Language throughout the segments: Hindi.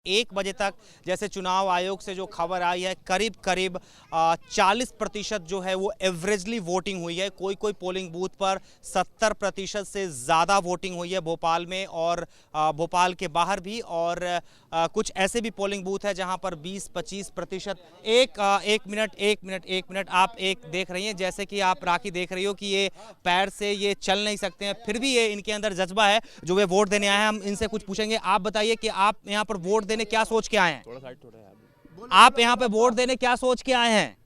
1 बजे तक जैसे चुनाव आयोग से जो खबर आई है करीब करीब 40% जो है वो एवरेजली वोटिंग हुई है। कोई कोई पोलिंग बूथ पर 70% से ज़्यादा वोटिंग हुई है भोपाल में और भोपाल के बाहर भी, और कुछ ऐसे भी पोलिंग बूथ है जहां पर 20-25%। एक मिनट आप एक देख रही हैं, जैसे कि आप राखी देख रही हो कि ये पैर से ये चल नहीं सकते हैं, फिर भी ये इनके अंदर जज्बा है जो वे वोट देने आए हैं। हम इनसे कुछ पूछेंगे। आप बताइए कि आप यहाँ पर वोट देने क्या सोच के आए हैं? आप यहाँ पे वोट देने क्या सोच के आए हैं?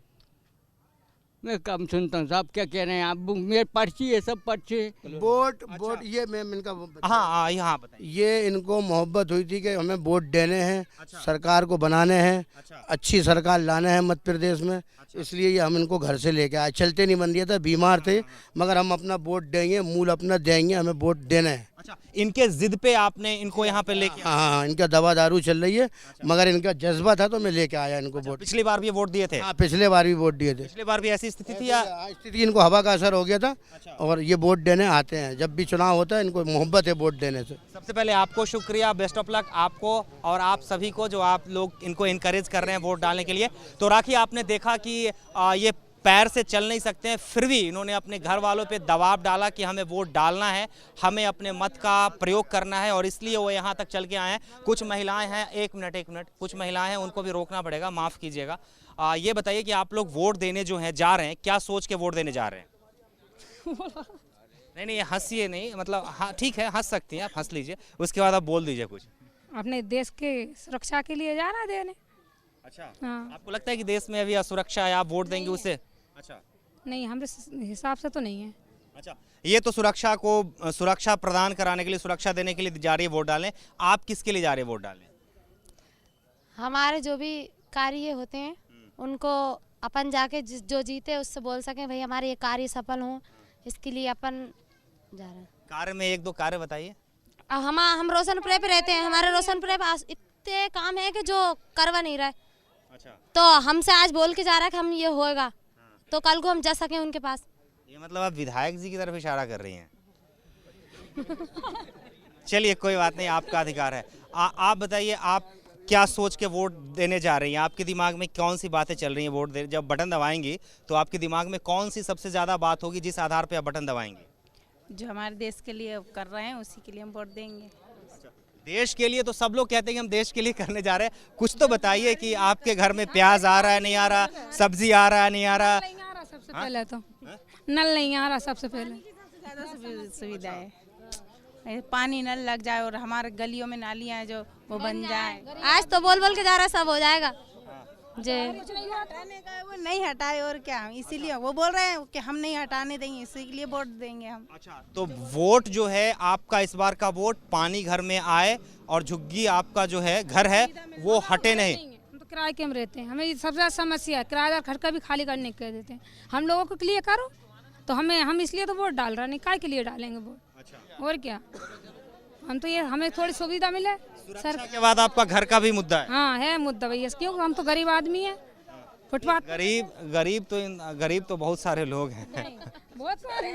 मैं कम सुनता हूँ साहब, क्या कह रहे हैं आप? मेरे पर्ची है, सब पर्ची वोट अच्छा। वोट ये मैम इनका हाँ यहाँ बताइए। ये इनको मोहब्बत हुई थी कि हमें वोट देने हैं, अच्छा। सरकार को बनाने हैं, अच्छा। अच्छी सरकार लाने हैं मध्य प्रदेश में। इसलिए ये हम इनको घर से लेके आए। चलते नहीं बन दिया था, बीमार थे, मगर हम अपना वोट देंगे, मूल अपना देंगे, हमें वोट देना है। अच्छा, इनके जिद पे आपने इनको यहाँ पे लेके हाँ, इनका दवा दारू चल रही है, मगर इनका जज्बा था तो मैं लेके आया इनको वोट। पिछली बार भी वोट दिए थे? हाँ, पिछले बार भी वोट दिए थे। पिछली बार भी ऐसी स्थिति थी या स्थिति इनको हवा का असर हो गया था, और ये वोट देने आते हैं। जब भी चुनाव होता है इनको मोहब्बत है वोट देने से। सबसे पहले आपको शुक्रिया, बेस्ट ऑफ लक आपको और आप सभी को जो आप लोग इनको इनकरेज कर रहे हैं वोट डालने के लिए। तो राखी, आपने देखा कि ये पैर से चल नहीं सकते हैं, फिर भी इन्होंने अपने घर वालों पे दबाव डाला कि हमें वोट डालना है, हमें अपने मत का प्रयोग करना है, और इसलिए वो यहाँ तक चल के आए हैं। कुछ महिलाएं हैं, एक मिनट, कुछ महिलाएं हैं, उनको भी रोकना पड़ेगा, माफ़ कीजिएगा। ये बताइए कि आप लोग वोट देने जो हैं जा रहे हैं, क्या सोच के वोट देने जा रहे हैं? नहीं, हंसिए नहीं, मतलब हाँ ठीक है, हंस सकती हैं आप, हंस लीजिए, उसके बाद आप बोल दीजिए कुछ। अपने देश के सुरक्षा के लिए जा रहा है देने। अच्छा। हाँ। आपको लगता है कि देश में अभी असुरक्षा है, आप वोट देंगे उसे? अच्छा। नहीं, हमारे हिसाब से तो नहीं है। अच्छा, ये तो सुरक्षा प्रदान कराने के लिए, सुरक्षा देने के लिए जा रही है वोट डालने। आप किसके लिए जा रहे हैं वोट डालने? हमारे जो भी कार्य होते हैं उनको अपन जाके जो जीते उससे बोल सकें भाई हमारे ये कार्य सफल हों, इसके लिए अपन जा रहे हैं। कार्य में 1-2 कार्य बताइए। हम रोशनपुरे पे रहते हैं, हमारे रोशनपुरे पे इतने काम है कि जो करवा नहीं रहा है। अच्छा। तो हमसे आज बोल के जा रहा है कि हम ये होएगा, तो कल को हम जा सकें उनके पास। ये मतलब आप विधायक जी की तरफ इशारा कर रही हैं? चलिए कोई बात नहीं, आपका अधिकार है। आप बताइए, आप क्या सोच के वोट देने जा रही हैं? आपके दिमाग में कौन सी बातें चल रही हैं वोट दे, जब बटन दबाएंगी तो आपके दिमाग में कौन सी सबसे ज़्यादा बात होगी जिस आधार पे आप बटन दबाएंगी? जो हमारे देश के लिए कर रहे हैं उसी के लिए हम वोट देंगे। देश के लिए तो सब लोग कहते हैं कि हम देश के लिए करने जा रहे हैं। कुछ तो बताइए कि आपके घर में प्याज आ रहा है, नहीं आ रहा, सब्जी आ रहा है, नहीं आ रहा? सबसे पहले तो नल नहीं आ रहा, सबसे पहले ज़्यादा सुविधा है, पानी नल लग जाए और हमारे गलियों में नालियाँ हैं जो वो बन जाए। आज तो बोल बोल के जा रहा है, सब हो जाएगा। जी, हटाने का वो नहीं हटाए और क्या, इसीलिए वो बोल रहे हैं कि हम नहीं हटाने देंगे, इसीलिए वोट देंगे हम। अच्छा, तो वोट जो है आपका, इस बार का वोट पानी घर में आए और झुग्गी आपका जो है घर है वो हटे नहीं। हम तो किराए के में रहते हैं, हमें सबसे ज्यादा समस्या है, किराएदार घर का भी खाली करने कह देते हैं। हम लोगों के लिए करो तो हम इसलिए तो वोट डाल रहे नहीं, काय के लिए डालेंगे वोट? अच्छा। और क्या, हम तो ये हमें थोड़ी सुविधा मिले सर के बाद आपका घर का भी मुद्दा है? हाँ है मुद्दा भैया, क्योंकि हम तो गरीब आदमी हैं, फुटपाथ। गरीब तो बहुत सारे लोग हैं। बहुत सारे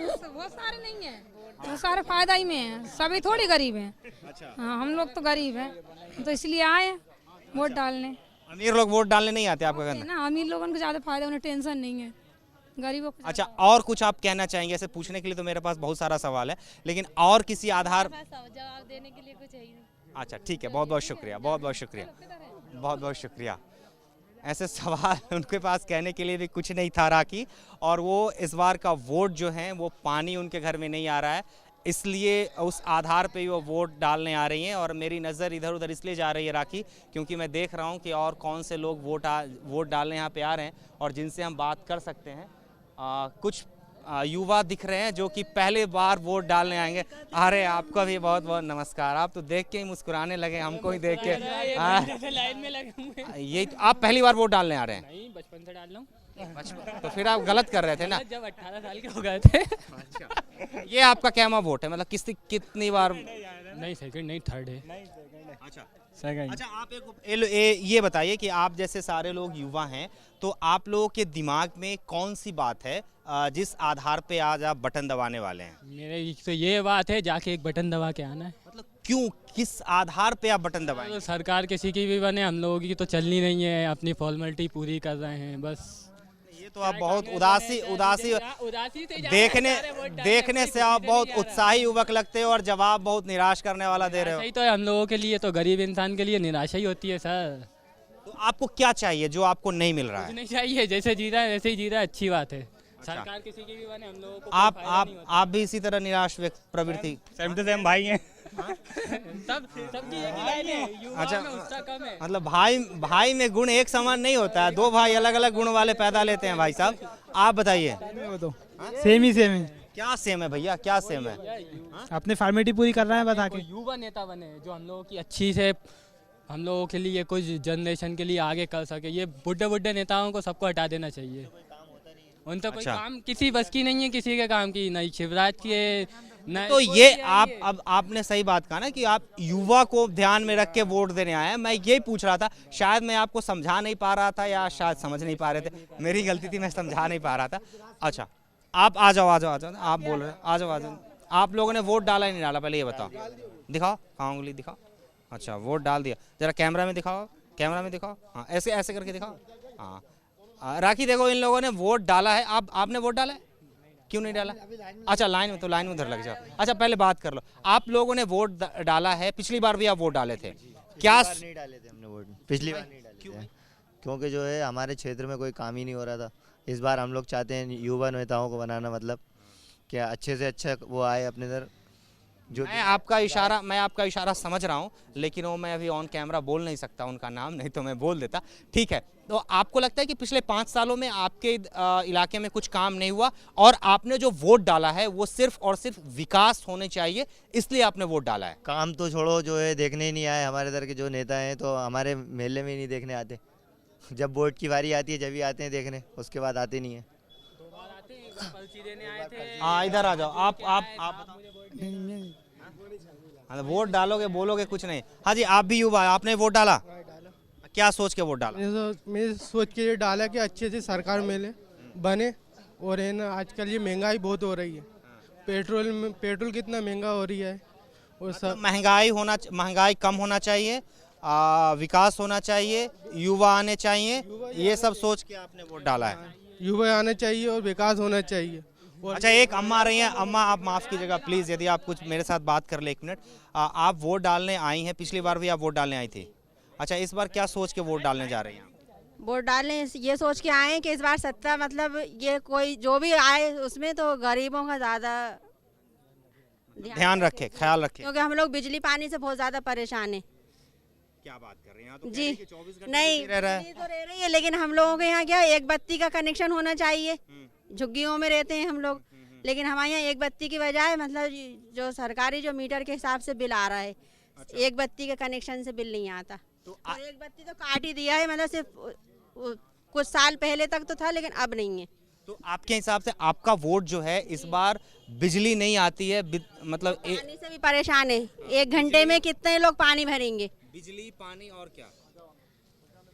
नहीं है, बहुत सारे फायदा ही में हैं, सभी थोड़ी गरीब हैं। अच्छा। हाँ, हम लोग तो गरीब हैं, तो इसलिए आए वोट डालने। अमीर लोग वोट डालने नहीं आते आपका कहना? ना, अमीर लोगों को ज्यादा फायदा, उन्हें टेंशन नहीं है, गरीबों को। अच्छा, और कुछ आप कहना चाहेंगे? ऐसे पूछने के लिए तो मेरे पास बहुत सारा सवाल है, लेकिन और किसी आधार जवाब देने के लिए कुछ है ही नहीं। अच्छा ठीक है, बहुत बहुत शुक्रिया, बहुत बहुत शुक्रिया। ऐसे सवाल उनके पास कहने के लिए भी कुछ नहीं था राखी, और वो इस बार का वोट जो है वो पानी उनके घर में नहीं आ रहा है, इसलिए उस आधार पे वो वोट डालने आ रही हैं। और मेरी नज़र इधर उधर इसलिए जा रही है राखी, क्योंकि मैं देख रहा हूँ कि और कौन से लोग वोट डालने यहाँ पे आ रहे हैं और जिनसे हम बात कर सकते हैं। कुछ युवा दिख रहे हैं जो कि पहले बार वोट डालने आएंगे। अरे आपका भी बहुत बहुत नमस्कार। आप तो देख के ही मुस्कुराने लगे, हमको ही देख के। लाइन में लगे हुए। ये तो आप पहली बार वोट डालने आ रहे हैं? नहीं, बचपन से डाल रहा हूँ। बचपन तो फिर आप गलत कर रहे थे ना? जब 18 साल के हो गए थे। अच्छा, ये आपका कैमा वोट है, मतलब कितनी बार? नहीं, सेकंड नहीं, थर्ड है। अच्छा सेकंड। अच्छा, आप ये बताइए कि आप जैसे सारे लोग युवा हैं, तो आप लोगों के दिमाग में कौन सी बात है जिस आधार पे आज आप बटन दबाने वाले हैं? मेरे तो ये बात है, जाके एक बटन दबा के आना है। मतलब क्यों, किस आधार पे आप बटन दबाएंगे? तो सरकार किसी की भी बने, हम लोगों की तो चलनी नहीं है, अपनी फॉर्मेलिटी पूरी कर रहे हैं बस। ये तो आप बहुत उदासी उदासी उदासी से देखने से आप बहुत उत्साही युवक लगते हो और जवाब बहुत निराश करने वाला दे रहे हो। सही तो है, हम लोगों के लिए तो गरीब इंसान के लिए निराशा ही होती है सर। तो आपको क्या चाहिए जो आपको नहीं मिल रहा कुछ है? नहीं चाहिए, जैसे जी रहा है वैसे ही जी रहा है, अच्छी बात है। सरकार किसी की भी बने, हम लोगों को आप भी इसी तरह निराश व्यक्त प्रवृत्ति? सेम टू सेम भाई हैं। सबकी एक ही लाइन है, युवा अच्छा, में उत्साह कम है। मतलब भाई में गुण एक समान नहीं होता है, दो भाई अलग अलग गुण वाले पैदा लेते हैं भाई साहब। आप बताइए। सेम ही सेम है। क्या सेम है भैया, क्या सेम है? अपने फॉर्मेलिटी पूरी कर रहे हैं बता के। युवा नेता बने जो हम लोगों की अच्छी से, हम लोगों के लिए कुछ जनरेशन के लिए आगे कर सके। ये बुढ़े नेताओं को सबको हटा देना चाहिए, उनसे कोई अच्छा। काम किसी बस की नहीं है, किसी के काम की नहीं, शिवराज की है न। तो ये आप अब आपने सही बात कहा ना कि आप युवा को ध्यान में रख के वोट देने आए हैं। मैं यही पूछ रहा था, शायद मैं आपको समझा नहीं पा रहा था या शायद समझ नहीं पा रहे थे, मेरी गलती थी, मैं समझा नहीं पा रहा था। अच्छा, आप आ जाओ, आप बोल रहे, आ जाओ। आप लोगों ने वोट डाला ही नहीं डाला, पहले ये बताओ। दिखाओ, कहाँ उंगली दिखाओ। अच्छा, वोट डाल दिया, जरा कैमरा में दिखाओ। हाँ, ऐसे करके दिखाओ। हाँ, राखी देखो, इन लोगों ने वोट डाला है। आपने वोट डाला है? क्यों नहीं डाला? अच्छा, लाइन में उधर लग जाओ। अच्छा, पहले बात कर लो, आप लोगों ने वोट डाला है, पिछली बार भी आप वोट डाले थे क्या? नहीं डाले थे हमने वोट, पिछली बार नहीं डाले थे, क्योंकि जो है हमारे क्षेत्र में कोई काम ही नहीं हो रहा था। इस बार हम लोग चाहते हैं युवा नेताओं को बनाना, मतलब क्या अच्छे से अच्छा वो आए अपने इधर। जो मैं आपका इशारा समझ रहा हूँ, लेकिन वो मैं अभी ऑन कैमरा बोल नहीं सकता उनका नाम, नहीं तो मैं बोल देता। ठीक है, तो आपको लगता है कि पिछले 5 सालों में आपके इलाके में कुछ काम नहीं हुआ और आपने जो वोट डाला है वो सिर्फ और सिर्फ विकास होने चाहिए, इसलिए आपने वोट डाला है? काम तो छोड़ो, जो है देखने ही नहीं आए हमारे इधर के जो नेता हैं, तो हमारे मेले में ही नहीं देखने आते। जब वोट की बारी आती है जब ही आते हैं देखने, उसके बाद आते नहीं है। हाँ, इधर आ जाओ। आप वोट डालोगे, बोलोगे कुछ नहीं। हाँ जी, आप भी युवा, आपने वोट डाला, क्या सोच के वोट डाला? मैं सोच के ये डाला कि अच्छे से सरकार मिले बने, और है ना आजकल ये महंगाई बहुत हो रही है, पेट्रोल कितना महंगा हो रही है, और सब महंगाई कम होना चाहिए, विकास होना चाहिए, युवा आने चाहिए, ये सब सोच के आपने वोट डाला है? युवा आना चाहिए और विकास होना चाहिए। और अच्छा, एक अम्मा आ रही हैं। अम्मा, आप माफ़ कीजिएगा प्लीज़, यदि आप कुछ मेरे साथ बात कर ले 1 मिनट। आप वोट डालने आई हैं, पिछली बार भी आप वोट डालने आई थी। अच्छा, इस बार क्या सोच के वोट डालने जा रही हैं? वोट डालने ये सोच के आए हैं कि इस बार सत्ता, मतलब ये कोई जो भी आए उसमें तो गरीबों का ज़्यादा ध्यान रखे, ख्याल रखे, क्योंकि हम लोग बिजली पानी से बहुत ज़्यादा परेशान हैं। क्या बात कर रहे हैं? यहाँ तो जी, 24 घंटे नहीं रह रहा है। बिजली तो रह रही है, लेकिन हम लोगों के यहाँ क्या एक बत्ती का कनेक्शन होना चाहिए। झुग्गियों में रहते हैं हम लोग, लेकिन हमारे यहाँ एक बत्ती की बजाय मतलब जो सरकारी जो मीटर के हिसाब से बिल आ रहा है, एक बत्ती के कनेक्शन से बिल नहीं आता। और एक बत्ती तो काट ही दिया है, मतलब सिर्फ कुछ साल पहले तक तो था, लेकिन अब नहीं है। तो आपके हिसाब से आपका वोट जो है, इस बार बिजली नहीं आती है, मतलब पानी से भी परेशान है। 1 घंटे में कितने लोग पानी भरेंगे? बिजली, पानी और क्या?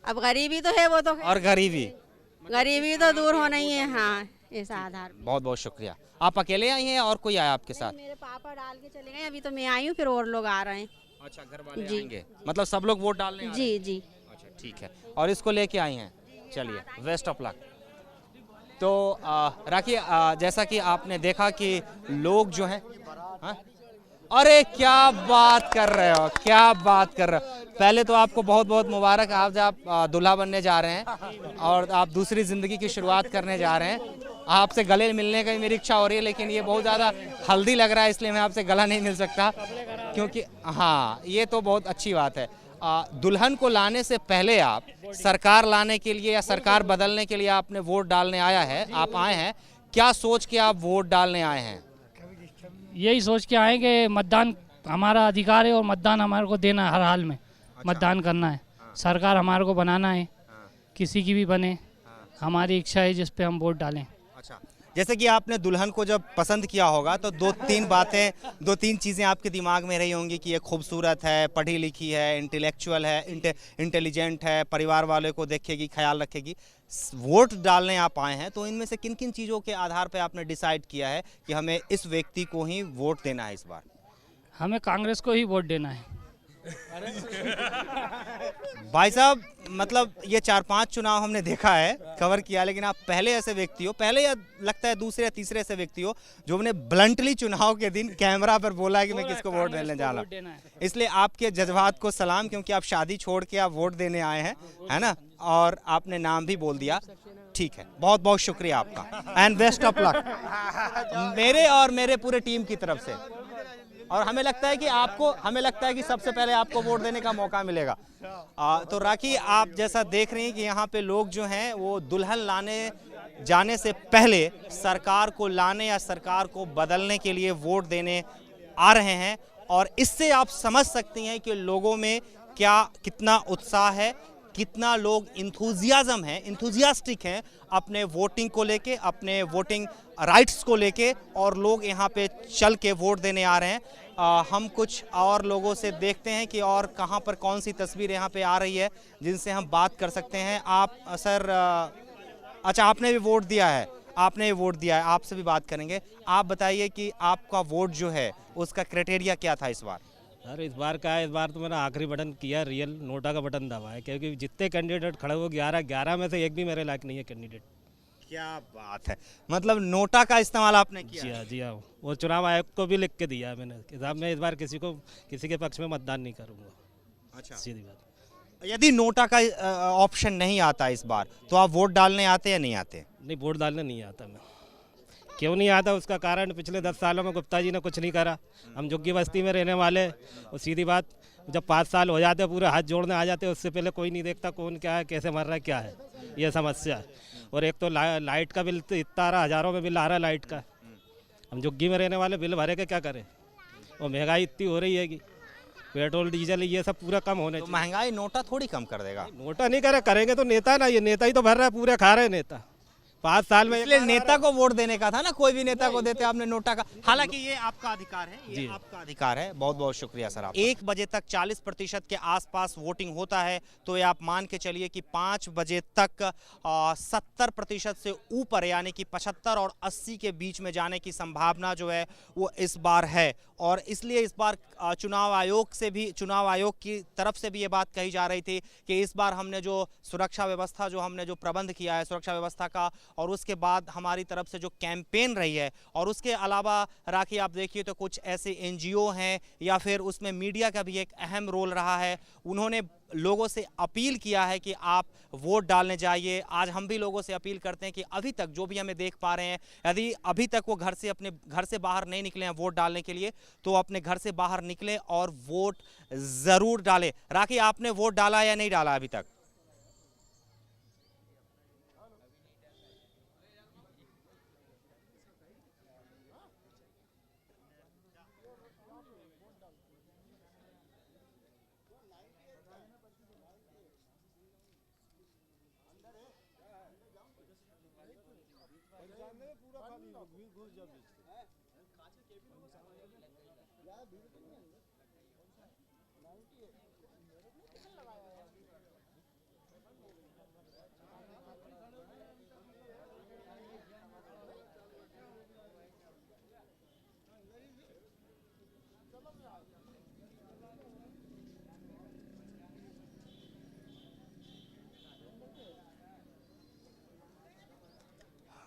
अब गरीबी तो है, वो तो और गरीबी तो दूर होना ही है। हाँ, इस आधार पे। बहुत बहुत शुक्रिया। आप अकेले आई हैं और कोई आया आपके साथ? मेरे पापा डाल के चले गए, अभी तो मैं आई हूँ, फिर और लोग आ रहे हैं। अच्छा, घर वाले आएंगे, मतलब सब लोग वोट डालने आ रहे हैं? जी। अच्छा, ठीक है, और इसको लेके आई हैं। चलिए, बेस्ट ऑफ लक। तो राखी, जैसा कि आपने देखा कि लोग जो हैं, हाँ? अरे क्या बात कर रहे हो, क्या बात कर रहे हो। पहले तो आपको बहुत बहुत मुबारक, आज आप दूल्हा बनने जा रहे हैं और आप दूसरी ज़िंदगी की शुरुआत करने जा रहे हैं। आपसे गले मिलने की मेरी इच्छा हो रही है, लेकिन ये बहुत ज़्यादा हल्दी लग रहा है, इसलिए मैं आपसे गला नहीं मिल सकता, क्योंकि हाँ, ये तो बहुत अच्छी बात है। दुल्हन को लाने से पहले आप सरकार लाने के लिए या सरकार बदलने के लिए आपने वोट डालने आप आए हैं, क्या सोच के आप वोट डालने आए हैं? यही सोच के आए कि मतदान हमारा अधिकार है और मतदान हमारे को देना है, हर हाल में मतदान करना है। सरकार हमारे को बनाना है, किसी की भी बने, हमारी इच्छा है जिस पे हम वोट डालें। अच्छा, जैसे कि आपने दुल्हन को जब पसंद किया होगा तो 2-3 चीज़ें आपके दिमाग में रही होंगी कि ये खूबसूरत है, पढ़ी लिखी है, इंटेलेक्चुअल है, इंटेलिजेंट है, परिवार वाले को देखेगी, ख्याल रखेगी। वोट डालने आप आए हैं, तो इनमें से किन किन चीज़ों के आधार पर आपने डिसाइड किया है कि हमें इस व्यक्ति को ही वोट देना है इस बार? हमें कांग्रेस को ही वोट देना है। भाई साहब, मतलब ये 4-5 चुनाव हमने देखा है, कवर किया, लेकिन आप पहले ऐसे व्यक्ति हो, पहले या लगता है दूसरे या तीसरे ऐसे व्यक्ति हो जो हमने ब्लंटली चुनाव के दिन कैमरा पर बोला है कि मैं किसको वोट देने जा रहा हूँ। इसलिए आपके जज्बात को सलाम, क्योंकि आप शादी छोड़ के आप वोट देने आए हैं, है ना, और आपने नाम भी बोल दिया। ठीक है, बहुत बहुत शुक्रिया आपका एंड बेस्ट ऑफ लक मेरे और मेरे पूरे टीम की तरफ से। और हमें लगता है कि सबसे पहले आपको वोट देने का मौका मिलेगा। तो राखी, आप जैसा देख रही हैं कि यहाँ पे लोग जो हैं वो दुल्हन लाने जाने से पहले सरकार को लाने या सरकार को बदलने के लिए वोट देने आ रहे हैं, और इससे आप समझ सकती हैं कि लोगों में कितना उत्साह है, कितना लोग इंथुजियास्टिक हैं अपने वोटिंग को लेके, अपने वोटिंग राइट्स को लेके, और लोग यहाँ पे चल के वोट देने आ रहे हैं। हम कुछ और लोगों से देखते हैं कि और कहाँ पर कौन सी तस्वीर यहाँ पे आ रही है जिनसे हम बात कर सकते हैं। आप सर, अच्छा, आपने भी वोट दिया है, आपसे भी बात करेंगे। आप बताइए कि आपका वोट जो है उसका क्राइटेरिया क्या था इस बार? सर, इस बार तो मैंने आखिरी बटन किया, रियल नोटा का बटन दबा है, क्योंकि जितने कैंडिडेट खड़े हो 11 में से एक भी मेरे लायक नहीं है कैंडिडेट। क्या बात है, मतलब नोटा का इस्तेमाल आपने किया? जी हाँ, वो चुनाव आयोग को भी लिख के दिया है मैंने कि साहब मैं इस बार किसी के पक्ष में मतदान नहीं करूँगा। अच्छा, सीधी बात। यदि नोटा का ऑप्शन नहीं आता इस बार, तो आप वोट डालने आते या नहीं आते? नहीं, वोट डालने नहीं आता मैं। क्यों नहीं आता, उसका कारण पिछले 10 सालों में गुप्ता जी ने कुछ नहीं करा। हम झुग्गी बस्ती में रहने वाले, और सीधी बात, जब 5 साल हो जाते पूरे हाथ जोड़ने आ जाते, उससे पहले कोई नहीं देखता कौन क्या है, कैसे मर रहा है, क्या है, ये समस्या है। और एक तो लाइट का बिल तो इतना आ रहा, हज़ारों में बिल आ रहा है लाइट का। हम झुग्गी में रहने वाले बिल भरे के क्या करें, और महंगाई इतनी हो रही है कि पेट्रोल डीजल ये सब पूरा कम होने चाहिए। महंगाई नोटा थोड़ी कम कर देगा। नोटा नहीं करेंगे तो नेता ना, ये नेता ही तो भर रहा है, पूरे खा रहे नेता 5 साल में। इसलिए नेता को वोट देने का था ना, कोई भी नेता को देते आपने नोटा का। हालांकि ये आपका अधिकार है, ये आपका अधिकार है। बहुत बहुत शुक्रिया सर। आप 1 बजे तक 40% के आसपास वोटिंग होता है, तो ये आप मान के चलिए कि 5 बजे तक 70% से ऊपर, यानी कि 75 और 80 के बीच में जाने की संभावना जो है वो इस बार है। और इसलिए इस बार चुनाव आयोग की तरफ से भी ये बात कही जा रही थी कि इस बार हमने जो सुरक्षा व्यवस्था, हमने जो प्रबंध किया है सुरक्षा व्यवस्था का, और उसके बाद हमारी तरफ से जो कैंपेन रही है, और उसके अलावा राखी आप देखिए तो कुछ ऐसे एनजीओ हैं या फिर उसमें मीडिया का भी एक अहम रोल रहा है। उन्होंने लोगों से अपील किया है कि आप वोट डालने जाइए। आज हम भी लोगों से अपील करते हैं कि अभी तक जो भी हमें देख पा रहे हैं, यदि अभी तक वो अपने घर से बाहर नहीं निकले हैं वोट डालने के लिए, तो अपने घर से बाहर निकले और वोट ज़रूर डालें। राखी, आपने वोट डाला या नहीं डाला अभी तक?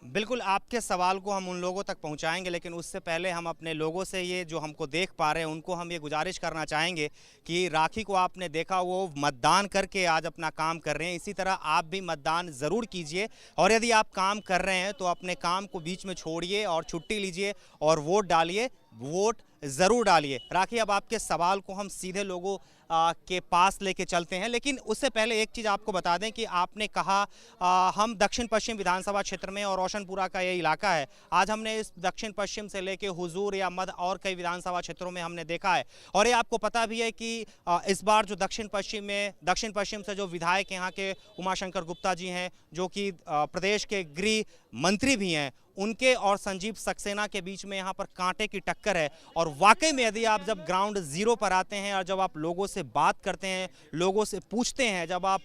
बिल्कुल, आपके सवाल को हम उन लोगों तक पहुंचाएंगे, लेकिन उससे पहले हम अपने लोगों से, ये जो हमको देख पा रहे हैं, उनको हम ये गुजारिश करना चाहेंगे कि राखी को आपने देखा वो मतदान करके आज अपना काम कर रहे हैं। इसी तरह आप भी मतदान ज़रूर कीजिए, और यदि आप काम कर रहे हैं तो अपने काम को बीच में छोड़िए और छुट्टी लीजिए और वोट डालिए, वोट ज़रूर डालिए। राखी, अब आपके सवाल को हम सीधे लोगों के पास लेके चलते हैं, लेकिन उससे पहले एक चीज़ आपको बता दें कि आपने कहा हम दक्षिण पश्चिम विधानसभा क्षेत्र में, और रोशनपुरा का ये इलाका है, आज हमने इस दक्षिण पश्चिम से लेके हुजूर या मध्य और कई विधानसभा क्षेत्रों में हमने देखा है। और ये आपको पता भी है कि इस बार जो दक्षिण पश्चिम से जो विधायक यहाँ के उमाशंकर गुप्ता जी हैं, जो कि प्रदेश के गृह मंत्री भी हैं, उनके और संजीव सक्सेना के बीच में यहाँ पर कांटे की टक्कर है। और वाकई में यदि आप जब ग्राउंड जीरो पर आते हैं और जब आप लोगों से बात करते हैं, लोगों से पूछते हैं, जब आप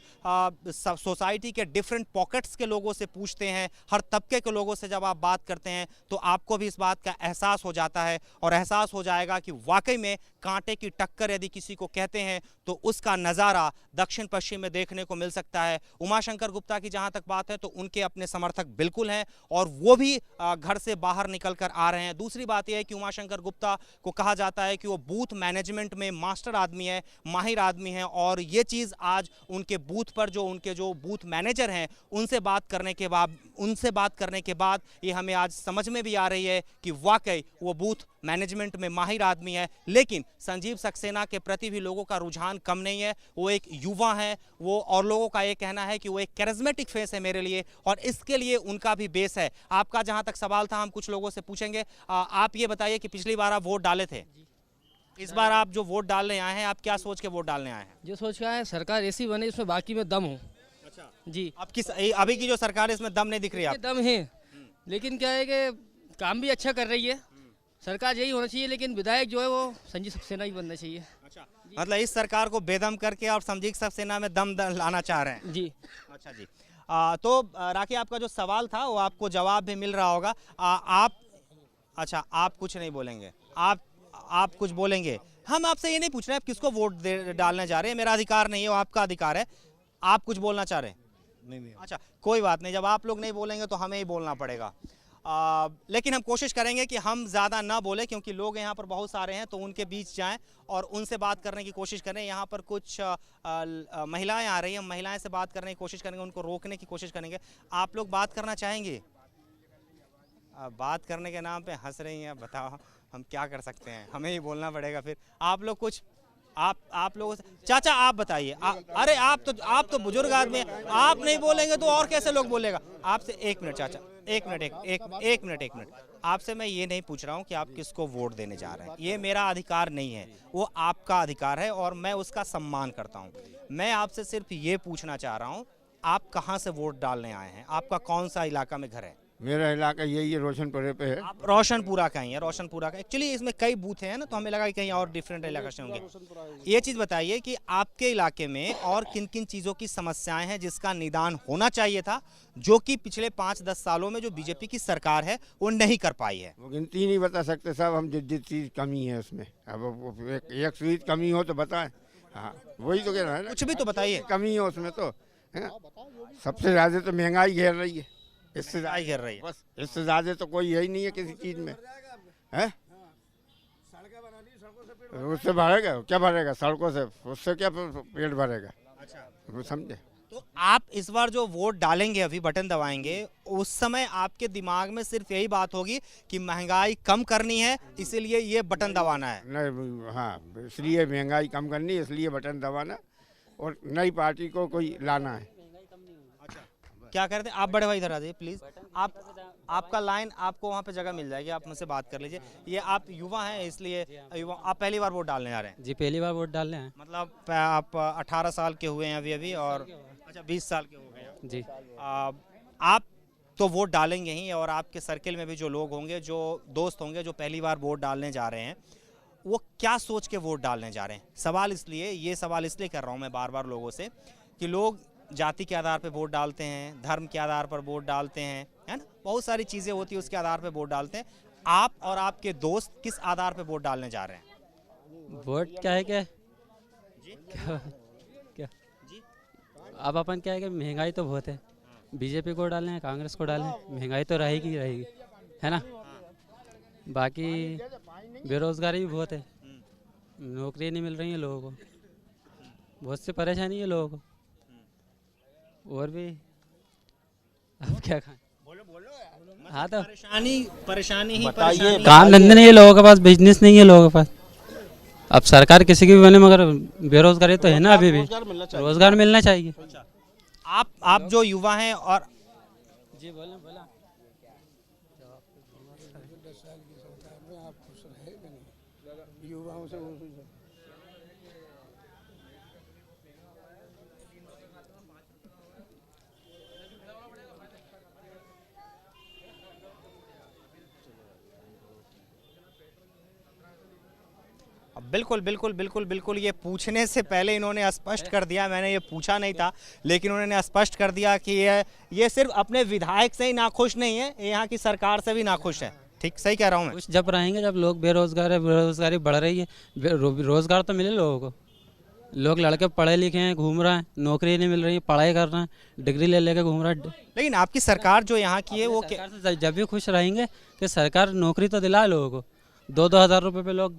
सोसाइटी के डिफरेंट पॉकेट्स के लोगों से पूछते हैं, हर तबके के लोगों से जब आप बात करते हैं, तो आपको भी इस बात का एहसास हो जाता है और एहसास हो जाएगा कि वाकई में कांटे की टक्कर यदि किसी को कहते हैं तो उसका नज़ारा दक्षिण पश्चिम में देखने को मिल सकता है। उमाशंकर गुप्ता की जहां तक बात है तो उनके अपने समर्थक बिल्कुल हैं और वो भी घर से बाहर निकल कर आ रहे हैं। दूसरी बात यह है कि उमाशंकर गुप्ता को कहा जाता है कि वो बूथ मैनेजमेंट में मास्टर आदमी है, माहिर आदमी है, और ये चीज़ आज उनके बूथ पर उनके जो बूथ मैनेजर हैं उनसे बात करने के बाद ये हमें आज समझ में भी आ रही है कि वाकई वो बूथ मैनेजमेंट में माहिर आदमी है। लेकिन संजीव सक्सेना के प्रति भी लोगों का रुझान कम नहीं है। वो एक युवा है, वो और लोगों का ये कहना है कि वो एक कैरिज्मेटिक फेस है मेरे लिए, और इसके लिए उनका भी बेस है। आपका जहां तक सवाल था हम कुछ लोगों से पूछेंगे। आप ये बताइए कि पिछली बार आप वोट डाले थे, इस बार आप जो वोट डालने आए हैं आप क्या सोच के वोट डालने आए हैं? जो सोच के आए हैं सरकार ऐसी बने इसमें बाकी में दम हो। अच्छा जी, अब अभी की जो सरकार है इसमें दम नहीं दिख रही है? दम है, लेकिन क्या है कि काम भी अच्छा कर रही है सरकार, यही होना चाहिए। लेकिन विधायक जो है वो संजीव सक्सेना ही बनना चाहिए। अच्छा, मतलब इस सरकार को बेदम करके और संजीव सक्सेना में दम लाना चाह रहे हैं? जी। अच्छा जी। तो राखी, आपका जो सवाल था वो आपको जवाब भी मिल रहा होगा। आप कुछ नहीं बोलेंगे, आप कुछ बोलेंगे? हम आपसे ये नहीं पूछ रहे आप किसको वोट डालने जा रहे हैं, मेरा अधिकार नहीं है, वो आपका अधिकार है। आप कुछ बोलना चाह रहे हैं? नहीं। अच्छा, कोई बात नहीं, जब आप लोग नहीं बोलेंगे तो हमें ही बोलना पड़ेगा। लेकिन हम कोशिश करेंगे कि हम ज़्यादा ना बोले, क्योंकि लोग यहाँ पर बहुत सारे हैं, तो उनके बीच जाएं और उनसे बात करने की कोशिश करें। यहाँ पर कुछ महिलाएं आ रही हैं, महिलाएं से बात करने की कोशिश करेंगे, उनको रोकने की कोशिश करेंगे। आप लोग बात करना चाहेंगे? बात करने के नाम पे हंस रही हैं, बताओ हम क्या कर सकते हैं, हमें ही बोलना पड़ेगा फिर। आप लोग कुछ आप लोगों से, चाचा आप बताइए। अरे आप तो बुजुर्ग आदमी हैं, आप नहीं बोलेंगे तो और कैसे लोग बोलेगा? आपसे एक मिनट चाचा, एक मिनट। आपसे मैं ये नहीं पूछ रहा हूँ कि आप किसको वोट देने जा रहे हैं, ये मेरा अधिकार नहीं है, वो आपका अधिकार है और मैं उसका सम्मान करता हूँ। मैं आपसे सिर्फ ये पूछना चाह रहा हूँ, आप कहाँ से वोट डालने आए हैं? आपका कौन सा इलाका में घर है? मेरा इलाका यही है, रोशनपुरे पे है। आप रोशनपुरा का ही है? रोशनपुरा का, एक्चुअली इसमें कई बूथ हैं ना, तो हमें लगा कि कहीं और डिफरेंट इलाका से होंगे। ये चीज़ बताइए कि आपके इलाके में और किन किन चीज़ों की समस्याएं हैं जिसका निदान होना चाहिए था, जो कि पिछले 5-10 सालों में जो बीजेपी की सरकार है वो नहीं कर पाई है? वो गिनती नहीं बता सकते साहब हम, जिस चीज़ कमी है उसमें। अब एक चीज़ कमी हो तो बताएं। हाँ, वही तो कह रहा है ना, कुछ भी तो बताइए। कमी है उसमें तो है, सबसे ज़्यादा तो महंगाई घेर रही है, इससे घेर रही है, बस इससे ज़्यादा तो कोई है ही नहीं है किसी चीज़ में, है? उससे भरेगा क्या, भरेगा सड़कों से, उससे क्या पेट भरेगा? अच्छा, वो समझे। तो आप इस बार जो वोट डालेंगे, अभी बटन दबाएंगे, उस समय आपके दिमाग में सिर्फ यही बात होगी कि महंगाई कम करनी है, इसीलिए ये बटन दबाना है? नहीं, हाँ, इसलिए महंगाई कम करनी है, इसलिए बटन दबाना और नई पार्टी को कोई लाना है। क्या कहते हैं आप? बड़े भाई इधर आ जाइए प्लीज़। आपका लाइन, आपको वहाँ पे जगह मिल जाएगी, आप मुझसे बात कर लीजिए। ये आप युवा हैं, इसलिए आप पहली बार वोट डालने आ रहे हैं? जी, पहली बार वोट डालने आए। मतलब आप 18 साल के हुए हैं अभी और अच्छा 20 साल के हो गए जी। आप तो वोट डालेंगे ही, और आपके सर्किल में भी जो लोग होंगे, जो दोस्त होंगे जो पहली बार वोट डालने जा रहे हैं, वो क्या सोच के वोट डालने जा रहे हैं? ये सवाल इसलिए कर रहा हूँ मैं बार बार लोगों से कि लोग जाति के आधार पर वोट डालते हैं, धर्म के आधार पर वोट डालते हैं, है ना, बहुत सारी चीज़ें होती है उसके आधार पर वोट डालते हैं। आप और आपके दोस्त किस आधार पर वोट डालने जा रहे हैं? वोट क्या है, क्या जी, अब अपन क्या है कि महंगाई तो बहुत है, बीजेपी को डालें कांग्रेस को डालें, महंगाई तो रहेगी है ना। बाकी बेरोजगारी भी बहुत है, नौकरी नहीं मिल रही है लोगों को, बहुत सी परेशानी है लोगों को, और भी अब क्या खाएं? हाँ, तो परेशानी ही काम धंधे नहीं है लोगों के पास, बिजनेस नहीं है लोगों के पास। अब सरकार किसी की भी बने, मगर बेरोजगारी तो है ना, अभी भी रोजगार मिलना चाहिए। आप जो युवा हैं और जी बोला युवाओं से बिल्कुल बिल्कुल बिल्कुल बिल्कुल, ये पूछने से पहले इन्होंने स्पष्ट कर दिया, मैंने ये पूछा नहीं था लेकिन उन्होंने स्पष्ट कर दिया कि ये सिर्फ अपने विधायक से ही नाखुश नहीं है, यहाँ की सरकार से भी नाखुश है। ठीक, सही कह रहा हूँ मैं? कुछ जब रहेंगे, जब लोग बेरोजगार है, बेरोजगारी बढ़ रही है, रोजगार तो मिले लोगों को। लोग लड़के पढ़े लिखे हैं, घूम रहे हैं, नौकरी नहीं मिल रही, पढ़ाई कर रहे हैं, डिग्री ले लेके घूम रहा है। लेकिन आपकी सरकार जो यहाँ की है वो जब भी खुश रहेंगे कि सरकार नौकरी तो दिलाए लोगों को। 2-2 हज़ार रुपये पे लोग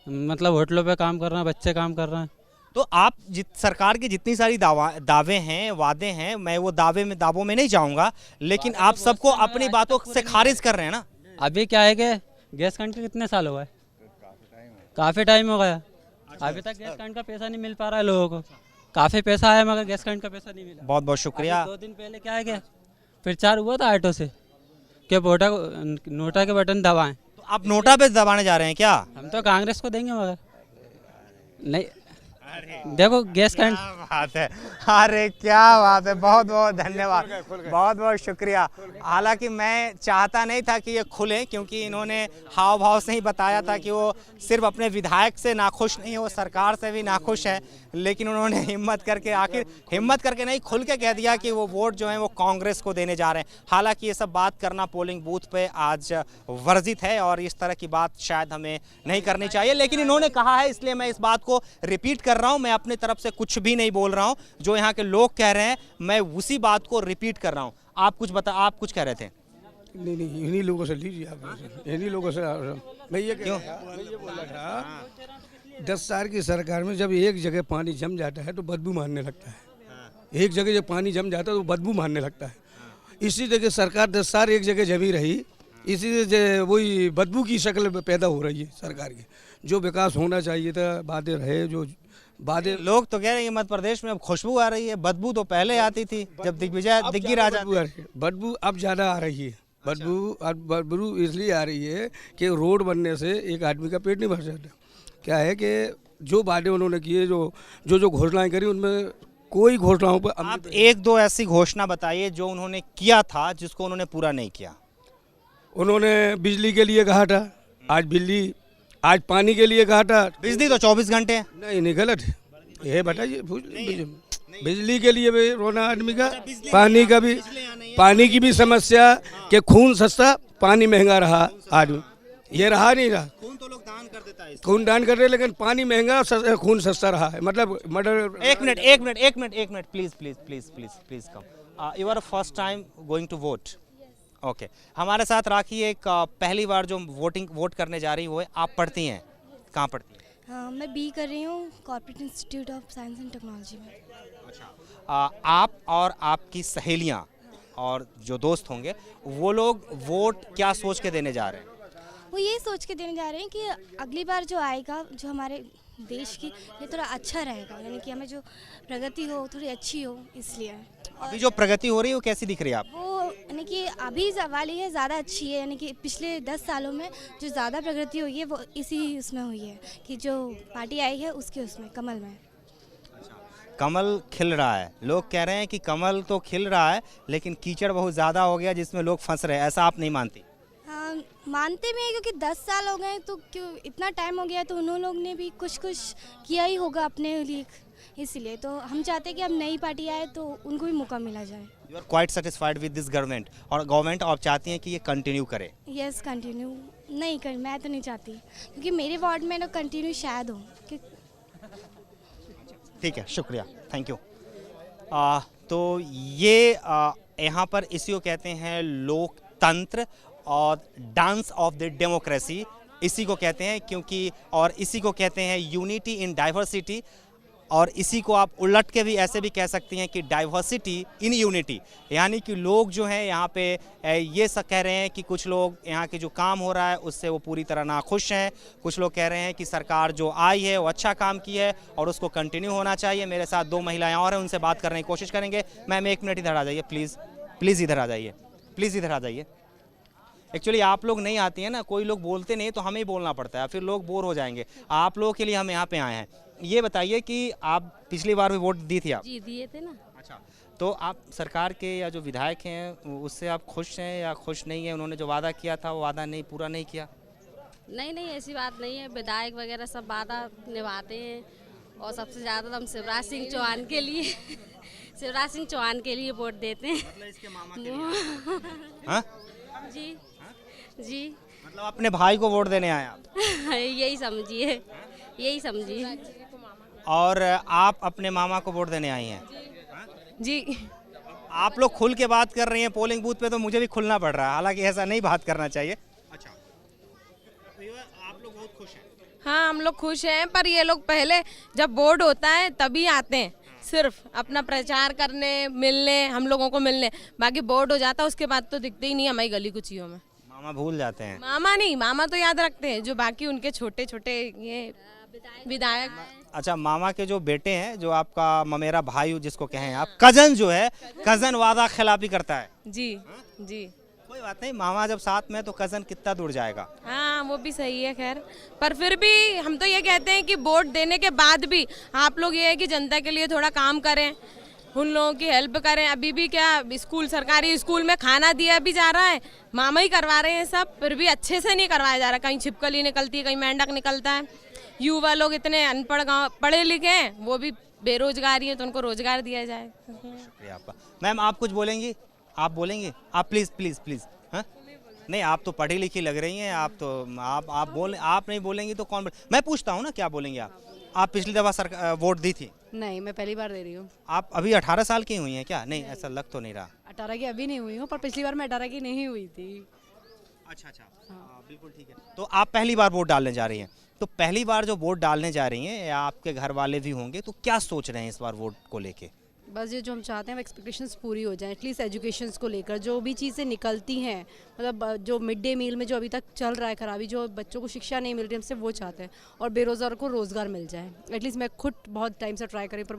मतलब होटलों पे काम कर रहे हैं, बच्चे काम कर रहे हैं। तो आप सरकार की जितनी सारी दावे हैं, वादे हैं, मैं वो दावों में नहीं जाऊंगा, लेकिन आप सबको अपनी बातों से खारिज कर रहे हैं ना। अभी क्या है कि गैस कनेक्ट कितने साल हो गए? काफ़ी टाइम हो गया, अभी तक गैस कनेक्ट का पैसा नहीं मिल पा रहा है लोगों को। काफ़ी पैसा आया मगर गैस कनेक्ट का पैसा नहीं मिला। बहुत बहुत शुक्रिया। 2 दिन पहले क्या है कि प्रचार हुआ था ऑटो से कि नोटा के बटन दबाएं। तो आप नोटा पे दबाने जा रहे हैं क्या? हम तो कांग्रेस को देंगे मगर नहीं। देखो गैस कनेक्ट, बात है, अरे क्या बात है, बहुत बहुत धन्यवाद, बहुत बहुत शुक्रिया। हालांकि मैं चाहता नहीं था कि ये खुले, क्योंकि इन्होंने हाव भाव से ही बताया था कि वो सिर्फ अपने विधायक से नाखुश नहीं है, वो सरकार से भी नाखुश है, लेकिन उन्होंने हिम्मत करके नहीं, खुल के कह दिया कि वो वोट जो है वो कांग्रेस को देने जा रहे हैं। हालांकि ये सब बात करना पोलिंग बूथ पे आज वर्जित है और इस तरह की बात शायद हमें नहीं करनी चाहिए, लेकिन इन्होंने कहा है इसलिए मैं इस बात को रिपीट कर रहा हूं। मैं अपनी तरफ से कुछ भी नहीं बोल रहा हूं, जो यहाँ के लोग कह रहे हैं मैं उसी बात को रिपीट कर रहा हूं। आप कुछ कह रहे थे? नहीं, इन्हीं लोगों से लीजिए आप, इन्हीं लोगों से। मैं ये बोला था 10 साल की सरकार में जब एक जगह पानी जम जाता है तो बदबू मारने लगता है। एक जगह जब पानी जम जाता है तो बदबू मारने लगता है। इसी जगह सरकार 10 साल एक जगह जमी रही, इसी से वही बदबू की शक्ल पैदा हो रही है सरकार की। जो विकास होना चाहिए था, बातें रहे, जो बातें। लोग तो कह रहे हैं कि मध्य प्रदेश में अब खुशबू आ रही है, बदबू तो पहले आती थी जब दिग्गी राजा। बदबू अब ज़्यादा आ रही है। बदबू इसलिए आ रही है कि रोड बनने से एक आदमी का पेट नहीं भर जाता। क्या है कि जो बातें उन्होंने की है, जो घोषणाएं करी, उनमें कोई घोषणाओं पर आप 1-2 ऐसी घोषणा बताइए जो उन्होंने किया था जिसको उन्होंने पूरा नहीं किया। उन्होंने बिजली के लिए कहा था, आज पानी के लिए कहा था। बिजली तो 24 घंटे है। नहीं, गलत है ये, बताइए। बिजली के लिए भी रोना आदमी का, पानी की भी समस्या कि खून सस्ता पानी महंगा रहा। आदमी ये रहा नहीं रहा। खून तो लोग दान कर देता है, खून दान कर रहे, लेकिन पानी महंगा, खून सस्ता रहा है। मतलब मर्डर। एक minute please come. You are first time going to vote? Okay, हमारे साथ राखी एक पहली बार जो वोट करने जा रही है, आप पढ़ती हैं, कहाँ पढ़ती हैं? हाँ, मैं बी कर रही हूँ corporate institute of science and technology में। अच्छा, आप और आपकी सहेलियाँ और जो दोस्त होंगे वो लोग वोट क्या सोच के देने जा रहे हैं? वो ये सोच के देने जा रहे हैं कि अगली बार जो आएगा, जो हमारे देश की ये थोड़ा अच्छा रहेगा, यानी कि हमें जो प्रगति हो थोड़ी अच्छी हो, इसलिए। अभी जो प्रगति हो रही है वो कैसी दिख रही है आपको? वो यानी कि अभी वाली है ज़्यादा अच्छी है, यानी कि पिछले 10 सालों में जो ज़्यादा प्रगति हुई है वो इसी उसमें हुई है कि जो पार्टी आई है उसके उसमें कमल में। कमल खिल रहा है, लोग कह रहे हैं कि कमल तो खिल रहा है लेकिन कीचड़ बहुत ज़्यादा हो गया जिसमें लोग फंस रहे हैं, ऐसा आप नहीं मानती? हाँ, मानते भी हैं, क्योंकि 10 साल हो गए तो क्यों इतना टाइम हो गया, तो उन लोग ने भी कुछ किया ही होगा अपने लिए, इसलिए तो हम चाहते हैं कि अब नई पार्टी आए तो उनको भी मौका मिला जाए। You are quite satisfied with this government, और गवर्नमेंट आप चाहती हैं कि ये कंटिन्यू करे? यस, कंटिन्यू नहीं कर, मैं तो नहीं चाहती, क्योंकि मेरे वार्ड में तो कंटिन्यू शायद हो। ठीक है, शुक्रिया, थैंक यू। तो ये यहाँ पर इसी को कहते हैं लोकतंत्र और डांस ऑफ द डेमोक्रेसी, इसी को कहते हैं, क्योंकि और इसी को कहते हैं यूनिटी इन डाइवर्सिटी, और इसी को आप उलट के भी ऐसे भी कह सकती हैं कि डाइवर्सिटी इन यूनिटी, यानी कि लोग जो हैं यहाँ पे ये सब कह रहे हैं कि कुछ लोग यहाँ के जो काम हो रहा है उससे वो पूरी तरह नाखुश हैं, कुछ लोग कह रहे हैं कि सरकार जो आई है वो अच्छा काम की है और उसको कंटिन्यू होना चाहिए। मेरे साथ 2 महिलाएं और हैं, उनसे बात करने की कोशिश करेंगे। मैम 1 मिनट इधर आ जाइए प्लीज़ इधर आ जाइए। एक्चुअली आप लोग नहीं आती हैं ना, कोई लोग बोलते नहीं तो हमें ही बोलना पड़ता है, फिर लोग बोर हो जाएंगे। आप लोगों के लिए हम यहाँ पे आए हैं। ये बताइए कि आप पिछली बार भी वोट दी थी आप? जी, दिए थे ना। अच्छा, तो आप सरकार के या जो विधायक हैं उससे आप खुश हैं या खुश नहीं हैं? उन्होंने जो वादा किया था वो वादा नहीं पूरा नहीं किया? नहीं नहीं, ऐसी बात नहीं है, विधायक वगैरह सब वादा निभाते हैं और सबसे ज़्यादा तो हम शिवराज सिंह चौहान के लिए शिवराज सिंह चौहान के लिए वोट देते हैं। मतलब इसके मामा के लिए। हाँ? जी जी, मतलब अपने भाई को वोट देने आए आप? यही समझिए, यही समझिए। और आप अपने मामा को वोट देने आई हैं? जी। आप लोग खुल के बात कर रही हैं पोलिंग बूथ पे, तो मुझे भी खुलना पड़ रहा है, हालांकि ऐसा नहीं बात करना चाहिए। अच्छा, आप लोग बहुत खुश हैं? हाँ, हम लोग खुश हैं, पर ये लोग पहले जब बोर्ड होता है तभी आते हैं, सिर्फ अपना प्रचार करने, मिलने, हम लोगों को मिलने। बाकी बोर्ड हो जाता है उसके बाद तो दिखते ही नहीं हमारी गली कुचियों में। मामा भूल जाते हैं? मामा नहीं, मामा तो याद रखते हैं, जो बाकी उनके छोटे छोटे ये विधायक। अच्छा, मामा के जो बेटे हैं, जो आपका ममेरा भाई जिसको कहें आप, कजन जो है, कजन वादा खिलाफी करता है। जी जी, कोई बात नहीं, मामा जब साथ में तो कजन कितना दूर जाएगा। हाँ, वो भी सही है। खैर, पर फिर भी हम तो ये कहते हैं कि वोट देने के बाद भी आप लोग ये है कि जनता के लिए थोड़ा काम करें, उन लोगों की हेल्प करें। अभी भी क्या स्कूल, सरकारी स्कूल में खाना दिया भी जा रहा है, मामा ही करवा रहे हैं सब, फिर भी अच्छे से नहीं करवाया जा रहा। कहीं छिपकली निकलती है, कहीं मेंढक निकलता है। युवा लोग इतने अनपढ़, गाँव पढ़े लिखे हैं, वो भी बेरोजगारी है, तो उनको रोजगार दिया जाए। शुक्रिया आपका। मैम, आप कुछ बोलेंगी? आप बोलेंगे? आप प्लीज प्लीज प्लीज। हाँ, नहीं, आप तो पढ़ी लिखी लग रही हैं, आप तो आप नहीं बोलेंगी तो कौन मैं पूछता हूँ ना, क्या बोलेंगे आप पिछली दफा वोट दी थी? नहीं, मैं पहली बार दे रही हूँ। आप अभी 18 साल की हुई हैं क्या? नहीं, ऐसा लग तो नहीं रहा। 18 की अभी नहीं हुई हूँ, पर पिछली बार मैं 18 की नहीं हुई थी। अच्छा अच्छा, हाँ, बिल्कुल ठीक है। तो आप पहली बार वोट डालने जा रही हैं, तो पहली बार जो वोट डालने जा रही हैं, या आपके घर वाले भी होंगे, तो क्या सोच रहे हैं इस बार वोट को लेके? बस ये जो हम चाहते हैं वो एक्सपेक्टेशंस पूरी हो जाएं, एटलीस्ट एजुकेशंस को लेकर जो भी चीज़ें निकलती हैं, मतलब जो मिड डे मील में जो अभी तक चल रहा है खराबी, जो बच्चों को शिक्षा नहीं मिल रही, हमसे वो चाहते हैं, और बेरोज़गार को रोज़गार मिल जाए। एटलीस्ट मैं खुद बहुत टाइम से ट्राई करी, पर